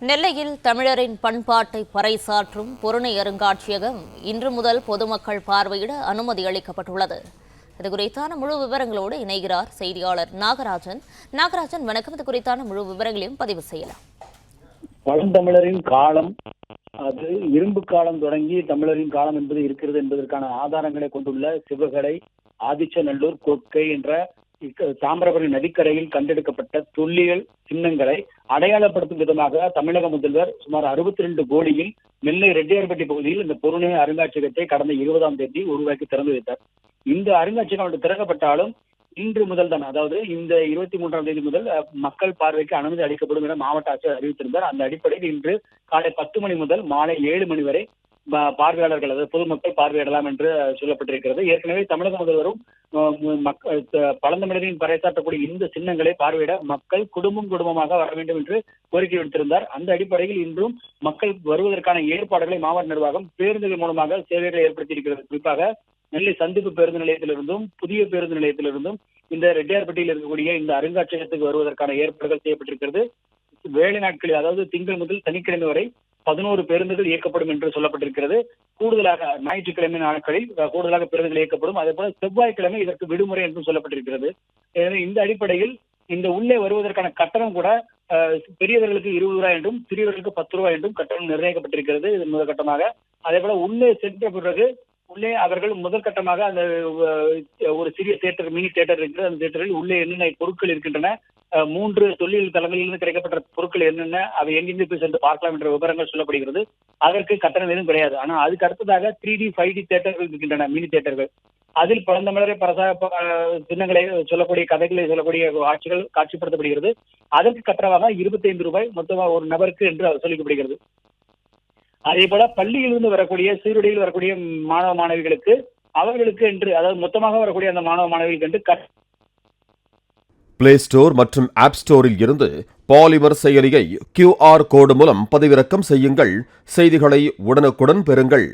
நெல்லையில் தமிழரின் பண்பாட்டை பறைசாற்றும் பொருணை அருங்காட்சியகம் இன்று முதல் பொதுமக்கள் பார்வையிட அனுமதி அளிக்கப்பட்டுள்ளது. இதுகுறித்தான முழு விவரங்களோடு இணைகிறார் செய்தியாளர் நாகராஜன். நாகராஜன், வணக்கம். இது குறித்தான முழு விவரங்களையும் பதிவு செய்யலாம். பழந்தமிழரின் காலம், அது இரும்பு காலம் தொடங்கி தமிழரின் காலம் என்பது இருக்கிறது என்பதற்கான ஆதாரங்களை கொண்டுள்ள சிவகடை, ஆதிச்சநல்லூர், கொற்கை என்ற தாமிரபரணி நதிக்கரையில் கண்டெடுக்கப்பட்ட தொல்லியல் சின்னங்களை அடையாளப்படுத்தும் விதமாக தமிழக முதல்வர் சுமார் 62 கோடியில் நெல்லை ரெட்டியார்பட்டி பகுதியில் இந்த பொருணை அருங்காட்சியகத்தை கடந்த 20ஆம் தேதி உருவாக்கி திறந்து வைத்தார். இந்த அருங்காட்சியகம் திறக்கப்பட்டாலும் இன்று முதல் தான், அதாவது இந்த 23ஆம் தேதி முதல் மக்கள் பார்வைக்கு அனுமதி அளிக்கப்படும் என மாவட்ட ஆட்சியர் அறிவித்திருந்தார். அந்த அடிப்படையில் இன்று காலை 10 மணி முதல் மாலை 7 மணி வரை பார்வையாளர்கள், அதாவது பொதுமக்கள் பார்வையிடலாம் என்று சொல்லப்பட்டிருக்கிறது. ஏற்கனவே தமிழக முதல்வரும் பழந்தமிழரின் பறைசாற்றக்கூடிய இந்த சின்னங்களை பார்வையிட மக்கள் குடும்பமாக வர வேண்டும் என்று கோரிக்கை விடுத்திருந்தார். அந்த அடிப்படையில் இன்றும் மக்கள் வருவதற்கான ஏற்பாடுகளை மாவட்ட நிர்வாகம் பேருந்துகள் மூலமாக சேவைகளை ஏற்படுத்தியிருக்கிறது. குறிப்பாக நெல்லை சந்திப்பு பேருந்து நிலையத்திலிருந்தும் புதிய பேருந்து நிலையத்திலிருந்தும் இந்த ரெட்டியார்பட்டியில் இருக்கக்கூடிய இந்த அருங்காட்சியகத்துக்கு வருவதற்கான ஏற்பாடுகள் செய்யப்பட்டிருக்கிறது. வேலை நாட்களில், அதாவது திங்கள் முதல் சனிக்கிழமை வரை 11 பேருந்துகள் இயக்கப்படும் என்று சொல்லப்பட்டிருக்கிறது. கூடுதலாக ஞாயிற்றுக்கிழமை நாட்களில் கூடுதலாக பேருந்துகள் இயக்கப்படும். அதே போல செவ்வாய்க்கிழமை இதற்கு விடுமுறை என்றும் சொல்லப்பட்டிருக்கிறது. எனவே இந்த அடிப்படையில் இந்த உள்ளே வருவதற்கான கட்டணம் கூட பெரியவர்களுக்கு 20 ரூபாய் என்றும் சிறியவர்களுக்கு 10 ரூபாய் என்றும் கட்டணம் நிர்ணயிக்கப்பட்டிருக்கிறது. இது முதல் கட்டமாக. அதே போல உள்ளே சென்ற பிறகு உள்ளே அவர்கள் முதற்கட்டமாக அந்த ஒரு சிறிய தியேட்டர், மினி தியேட்டர் இருக்கிறது. அந்த தியேட்டரில் உள்ளே என்னென்ன பொருட்கள் இருக்கின்றன, 3 தொல்லியல் தளங்களிலிருந்து கிடைக்கப்பட்ட பொருட்கள் என்னென்ன, அவை எங்கிருந்து போய் சென்று பார்க்கலாம் என்ற விவரங்கள் சொல்லப்படுகிறது. அதற்கு கட்டணம் எதுவும் கிடையாது. ஆனால் அதுக்கு அடுத்ததாக 3D 5D தியேட்டர்கள் இருக்கின்றன, மினி தியேட்டர்கள். அதில் பழந்தமிழரை சின்னங்களை சொல்லக்கூடிய, கதைகளை சொல்லக்கூடிய காட்சிகள் காட்சிப்படுத்தப்படுகிறது. அதற்கு கட்டணமாக 25 ரூபாய் மொத்தமாக ஒரு நபருக்கு என்று சொல்லிக்கப்படுகிறது. அதே போல பள்ளியிலிருந்து வரக்கூடிய, சீருடையில் வரக்கூடிய மாணவ மாணவிகளுக்கு, அவர்களுக்கு என்று, அதாவது மொத்தமாக வரக்கூடிய அந்த மாணவ மாணவிகளுக்கு என்று பிளே ஸ்டோர் மற்றும் ஆப் ஸ்டோரில் இருந்து பாலிமர் செயலியை QR கோடு மூலம் பதிவிறக்கம் செய்யுங்கள். செய்திகளை உடனுக்குடன் பெறுங்கள்.